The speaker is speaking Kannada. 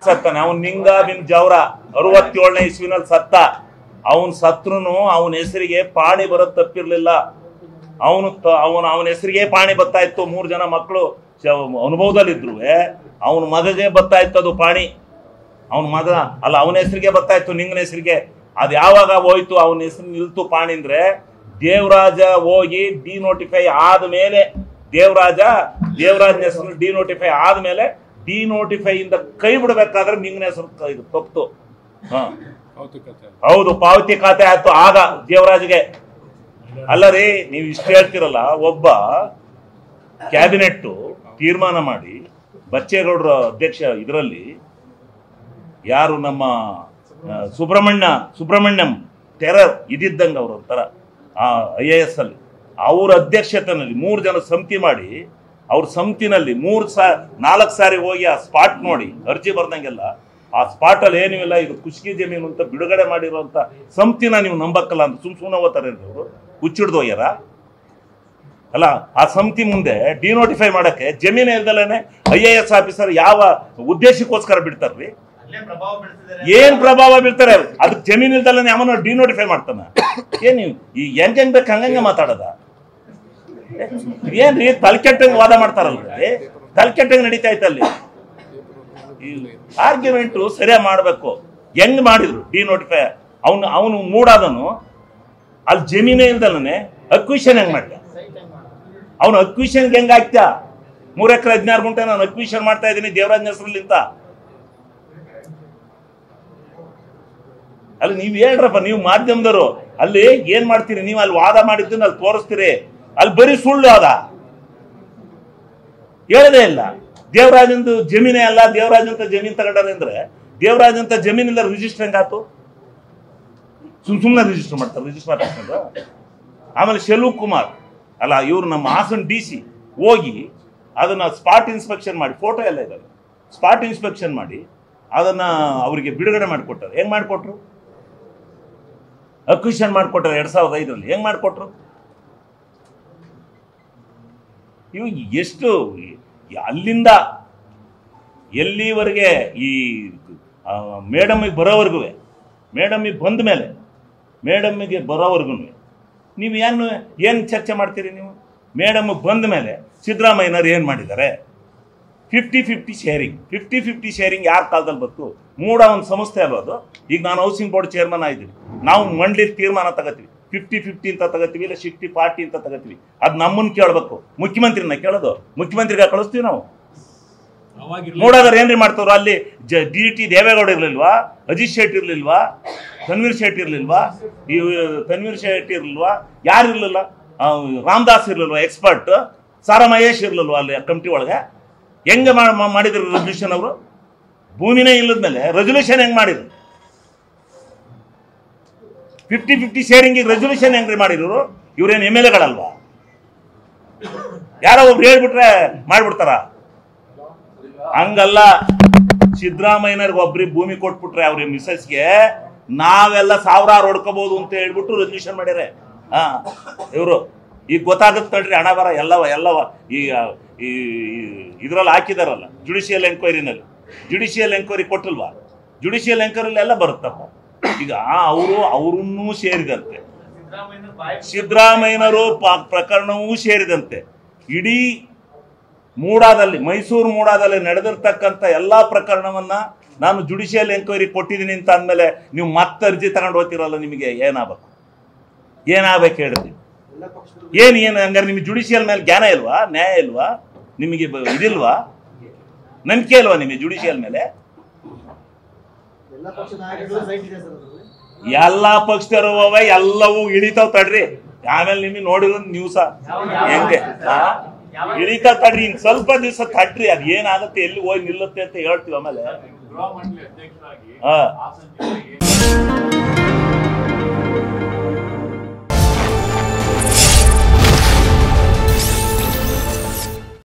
ಸತ್ತಾನೆ ಅವನ್ ನಿಂಗ ಬಿನ್ ಜವರ 67ನೇ ಇಸ್ವಿನಲ್ಲಿ ಸತ್ತ. ಅವನ್ ಸತ್ರುನು ಅವನ ಹೆಸರಿಗೆ ಪಾಣಿ ಬರೋದ್ ತಪ್ಪಿರ್ಲಿಲ್ಲ. ಅವನ ಹೆಸರಿಗೆ ಪಾಣಿ ಬರ್ತಾ ಇತ್ತು. 3 ಜನ ಮಕ್ಕಳು ಅನುಭವದಲ್ಲಿದ್ರು. ಅವನ ಮಗಗೆ ಬರ್ತಾ ಇತ್ತು ಅದು ಪಾಣಿ. ಅವನ ಮಗ ಅಲ್ಲ, ಅವನ ಹೆಸರಿಗೆ ಬರ್ತಾ ಇತ್ತು, ನಿಂಗನ ಹೆಸರಿಗೆ. ಅದು ಯಾವಾಗ ಹೋಯ್ತು ಅವನ ಹೆಸರು ನಿಲ್ತು ಪಾಣಿ ಅಂದ್ರೆ, ದೇವರಾಜ ಹೋಗಿ ಡಿನೋಟಿಫೈ ಆದ್ಮೇಲೆ, ದೇವರಾಜನ ಹೆಸರು ಡಿನೋಟಿಫೈ ಆದ್ಮೇಲೆ, ಡಿನೋಟಿಫೈ ಇಂದ ಕೈ ಬಿಡ್ಬೇಕಾದ್ರೆ ನಿಂಗನ ಹೆಸರು ಇದು ತಪ್ಪಿತು. ಹೌದು, ಪಾವತಿ ಖಾತೆ ಆಯ್ತು ಆಗ ದೇವರಾಜ್ಗೆ. ಅಲ್ಲ ರೀ, ನೀವು ಇಷ್ಟು ಹೇಳ್ತಿರಲ್ಲ, ಒಬ್ಬ ಕ್ಯಾಬಿನೆಟ್ ತೀರ್ಮಾನ ಮಾಡಿ ಬಚ್ಚೇಗೌಡರ ಅಧ್ಯಕ್ಷ ಇದರಲ್ಲಿ ಯಾರು ನಮ್ಮ ಸುಬ್ರಹ್ಮಣ್ಯಂ ಟೆರರ್ ಇದಿದ್ದಂಗೆ ಅವ್ರ ಒಂಥರ IAS ಅಲ್ಲಿ ಅವ್ರ ಅಧ್ಯಕ್ಷತೆಯಲ್ಲಿ 3 ಜನ ಸಮಿತಿ ಮಾಡಿ, ಅವ್ರ ಸಮಿತಿನಲ್ಲಿ 4 ಸಾರಿ ಹೋಗಿ ಆ ಸ್ಪಾಟ್ ನೋಡಿ ಅರ್ಜಿ ಬರ್ದಂಗೆಲ್ಲ ಆ ಸ್ಪಾಟ್ ಅಲ್ಲಿ ಏನೂ ಇಲ್ಲ, ಇದು ಖುಷ್ಕಿ ಜಮೀನು ಅಂತ ಬಿಡುಗಡೆ ಮಾಡಿರುವಂತ ಸಮಿತಿನ ನೀವು ನಂಬಕ್ಕಲ್ಲ ಅಂತ ಸುಮ್ಮನೆ ಓದ್ತಾರೆ ಅವರು. ಹುಚ್ಚಿಡ್ದು ಹೋಗ್ಯಾರ ಅಲ್ಲ. ಆ ಸಮಿತಿ ಮುಂದೆ ಡಿನೋಟಿಫೈ ಮಾಡಕ್ಕೆ ಜಮೀನು ಇಲ್ದಲೇನೆ IAS ಆಫೀಸರ್ ಯಾವ ಉದ್ದೇಶಕ್ಕೋಸ್ಕರ ಬಿಡ್ತಾರ್ರಿ? ಏನ್ ಪ್ರಭಾವ ಬೀಳ್ತಾರೆ? ಅದಕ್ಕೆ ಜಮೀನ್ ಇಲ್ದಲ್ಲ ಅವನ ಡಿನೋಟಿಫೈ ಮಾಡ್ತಾನ. ಏನ್ ಈ ಹೆಂಗ್ ಬೇಕು ಹಂಗಂಗೆ ಮಾತಾಡದ? ಏನ್ರಿ ತಲೆಕೆಟ್ಟಂಗೆ ವಾದ ಮಾಡ್ತಾರಲ್ರಿ, ತಲೆಕೆಟ್ಟಂಗೆ ನಡೀತಾ ಇತ್ತಲ್ಲಿ. ಆರ್ಗ್ಯುಮೆಂಟ್ ಸರಿಯಾಗಿ ಮಾಡ್ಬೇಕು. ಹೆಂಗ್ ಮಾಡಿದ್ರು ಡಿನೋಟಿಫೈ? ಅವನು ಮೂಡಾದನು ಅಲ್ಲಿ ಜಮೀನೇ ಇಲ್ದಲ್ಲನೆ ಅಕ್ವಿಷನ್ ಹೆಂಗ್ ಮಾಡ್ದ? ಅವನು ಅಕ್ವಿಷನ್ಗೆ ಹೆಂಗ್ ಆಗ್ತಾ? 3 ಎಕರೆ 16 ಗುಂಟೆ ನಾನು ಅಕ್ವಿಷನ್ ಮಾಡ್ತಾ ಇದ್ದೀನಿ ದೇವರಾಜನ ಹೆಸರಲ್ಲಿಂತ. ಅಲ್ಲಿ ನೀವ್ ಹೇಳ್ರಪ್ಪ, ನೀವು ಮಾಧ್ಯಮದವರು ಅಲ್ಲಿ ಏನ್ ಮಾಡ್ತೀರಿ? ನೀವು ಅಲ್ಲಿ ವಾದ ಮಾಡಿದ್ದನ್ನ ಅಲ್ಲಿ ತೋರಿಸ್ತೀರಿ, ಅಲ್ಲಿ ಬರೀ ಸುಳ್ಳು ಅದ, ಹೇಳದೇ ಇಲ್ಲ. ದೇವರಾಜಂದು ಜಮೀನೇ ಅಲ್ಲ, ದೇವರಾಜಂತ ಜಮೀನ್ ತಗೊಂಡಾರೆ ಅಂದ್ರೆ ದೇವರಾಜಂತ ಜಮೀನಿಲ್ಲ ರಿಜಿಸ್ಟರ್ ಹೆಂಗಾತು? ಸುಮ್ಮನೆ ರಿಜಿಸ್ಟರ್ ಮಾಡ್ತಾರೆ, ರಿಜಿಸ್ಟರ್ ಮಾಡ್ಕೊಂಡು. ಆಮೇಲೆ ಶೆಲ್ವ್ ಕುಮಾರ್ ಅಲ್ಲ, ಇವ್ರು ನಮ್ಮ ಹಾಸನ DC ಹೋಗಿ ಅದನ್ನ ಸ್ಪಾಟ್ ಇನ್ಸ್ಪೆಕ್ಷನ್ ಮಾಡಿ, ಫೋಟೋ ಎಲ್ಲ ಇದಾವೆ, ಸ್ಪಾಟ್ ಇನ್ಸ್ಪೆಕ್ಷನ್ ಮಾಡಿ ಅದನ್ನ ಅವರಿಗೆ ಬಿಡುಗಡೆ ಮಾಡಿಕೊಟ್ಟಾರೆ. ಹೆಂಗ್ ಮಾಡಿಕೊಟ್ರು? ಅಕ್ವಿಷನ್ ಮಾಡಿಕೊಟ್ಟಾರೆ 2005ರಲ್ಲಿ. ಹೆಂಗ್ ಮಾಡಿಕೊಟ್ರು? ಇವು ಎಷ್ಟು ಅಲ್ಲಿಂದ ಎಲ್ಲಿವರೆಗೆ ಈ ಮೇಡಮ್ಗೆ ಬರೋವರೆಗೂ, ಮೇಡಮ್ಗೆ ಬಂದ ಮೇಲೆ ಮೇಡಮ್ಗೆ ಬರೋವರೆಗೂ ನೀವು ಏನು ಚರ್ಚೆ ಮಾಡ್ತೀರಿ? ನೀವು ಮೇಡಮ್ಗೆ ಬಂದ ಮೇಲೆ ಸಿದ್ದರಾಮಯ್ಯನವ್ರು ಏನು ಮಾಡಿದ್ದಾರೆ? 50-50 ಶೇರಿಂಗ್. 50-50 ಶೇರಿಂಗ್ ಯಾರ ಕಾಲದಲ್ಲಿ ಬಂತು? ಮೂಡ ಒಂದು ಸಂಸ್ಥೆ ಅಲ್ವ ಅದು. ಈಗ ನಾನು ಹೌಸಿಂಗ್ ಬೋರ್ಡ್ ಚೇರ್ಮನ್ ಆಗಿದ್ದೀನಿ. ನಾವು ಮಂಡಳಿ ತೀರ್ಮಾನ ತಗೋತೀವಿ, 50-50 ಅಂತ ತಗೋತೀವಿ, ಇಲ್ಲ 60-40 ಅಂತ ತಗೋತೀವಿ. ಅದು ನಮ್ಮನ್ನು ಕೇಳಬೇಕು, ಮುಖ್ಯಮಂತ್ರಿನ ಕೇಳೋದು. ಮುಖ್ಯಮಂತ್ರಿಗೆ ಕಳಿಸ್ತೀವಿ ನಾವು. ಮೂಡಾದ್ರೆ ಏನ್ರಿ ಮಾಡ್ತವ್ರು? ಅಲ್ಲಿ DT ದೇವೇಗೌಡ ಇರ್ಲಿಲ್ವಾ? ಅಜಿತ್ ಶೆಟ್ಟಿ ಇರ್ಲಿಲ್ವಾ? ತನ್ವೀರ್ ಶೆಟ್ಟಿ ಇರ್ಲಿಲ್ವಾ? ತನ್ವೀರ್ ಶೆಟ್ಟಿ ಇರ್ಲಿಲ್ವಾ? ಯಾರು ಇರ್ಲಿಲ್ಲ? ರಾಮದಾಸ್ ಇರ್ಲಿಲ್ವಾ ಎಕ್ಸ್ಪರ್ಟ್? ಸಾರಾ ಮಹೇಶ್ ಇರ್ಲಿಲ್ವಾ ಅಲ್ಲಿ ಕಮಿಟಿ ಒಳಗೆ? ಹೆಂಗೆ ಮಾಡಿದ್ರು ರೆಸಲ್ಯೂಷನ್? ಅವರು ಭೂಮಿನೇ ಇಲ್ಲದ್ಮೇಲೆ ರೆಸಲ್ಯೂಷನ್ ಹೆಂಗ್ ಮಾಡಿದ್ರು? 50-50 ಶೇರಿಂಗ್ ರೆಸಲ್ಯೂಷನ್ ಹೆಂಗ್ರಿ ಮಾಡಿದ್ರು? ಇವ್ರೇನು MLAಗಳಲ್ವಾ? ಯಾರೋ ಒಬ್ರು ಹೇಳ್ಬಿಟ್ರೆ ಮಾಡ್ಬಿಡ್ತಾರ? ಹಂಗಲ್ಲ. ಸಿದ್ದರಾಮಯ್ಯನವ್ರಿಗೆ ಒಬ್ರಿಗೆ ಭೂಮಿ ಕೊಟ್ಬಿಟ್ರೆ ಅವ್ರಿಗೆ ಮಿಸಸ್ಗೆ ನಾವೆಲ್ಲ ಸಾವಿರಾರು ಹೊಡ್ಕೋಬಹುದು ಅಂತ ಹೇಳ್ಬಿಟ್ಟು ರೆಸಲ್ಯೂಷನ್ ಮಾಡ್ಯಾರೆ. ಇವರು ಈಗ ಗೊತ್ತಾಗುತ್ತೆ ತಡ್ರಿ, ಹಣ ಬರ ಎಲ್ಲವ ಈಗ ಇದ್ರಲ್ಲಿ ಹಾಕಿದಾರಲ್ಲ ಜುಡಿಷಿಯಲ್ ಎಂಕ್ವೈರಿನಲ್ಲಿ. ಜುಡಿಷಿಯಲ್ ಎಂಕ್ವೈರಿ ಕೊಟ್ಟಿಲ್ವಾ? ಜುಡಿಷಿಯಲ್ ಎಂಕ್ವೈರಿಲಿ ಎಲ್ಲ ಬರುತ್ತಪ್ಪ. ಈಗ ಅವರನ್ನೂ ಸೇರಿದಂತೆ ಸಿದ್ದರಾಮಯ್ಯನವರು ಪ್ರಕರಣವೂ ಸೇರಿದಂತೆ ಇಡೀ ಮೂಡಾದಲ್ಲಿ, ಮೈಸೂರು ಮೂಡಾದಲ್ಲಿ ನಡೆದಿರ್ತಕ್ಕಂಥ ಎಲ್ಲಾ ಪ್ರಕರಣವನ್ನ ನಾನು ಜುಡಿಷಿಯಲ್ ಎಂಕ್ವೈರಿ ಕೊಟ್ಟಿದ್ದೀನಿ ಅಂತ ಅಂದಮೇಲೆ ನೀವು ಮತ್ತೆ ಅರ್ಜಿ ತಗೊಂಡು ಹೋಗ್ತಿರಲ್ಲ, ನಿಮಗೆ ಏನಾಗಬೇಕು ಹೇಳ್ರಿ? ಏನು ಹಂಗಾರೆ ನಿಮಗೆ ಜುಡಿಷಿಯಲ್ ಮೇಲೆ ಜ್ಞಾನ ಇಲ್ವಾ? ನ್ಯಾಯ ಇಲ್ವಾ ನಿಮಗೆ? ಇದಿಲ್ವಾ? ನಂಬಿಕೆ ಇಲ್ವಾ ನಿಮಗೆ ಜುಡಿಷಿಯಲ್ ಮೇಲೆ? ಎಲ್ಲಾ ಪಕ್ಷದವರು ಎಲ್ಲವೂ ಇಳಿತಾವ್ ತಡ್ರಿ. ಆಮೇಲೆ ನಿಮಗೆ ನೋಡಿರೋ ನ್ಯೂಸ ಹೆಂಗೆ ಇಳಿತಾವ್ ತಡ್ರಿ. ಇನ್ ಸ್ವಲ್ಪ ದಿವಸ ತಡ್ರಿ, ಅದ್ ಏನಾಗುತ್ತೆ, ಎಲ್ಲಿ ಹೋಗಿ ನಿಲ್ಲುತ್ತೆ ಅಂತ ಹೇಳ್ತೀವಿ ಆಮೇಲೆ.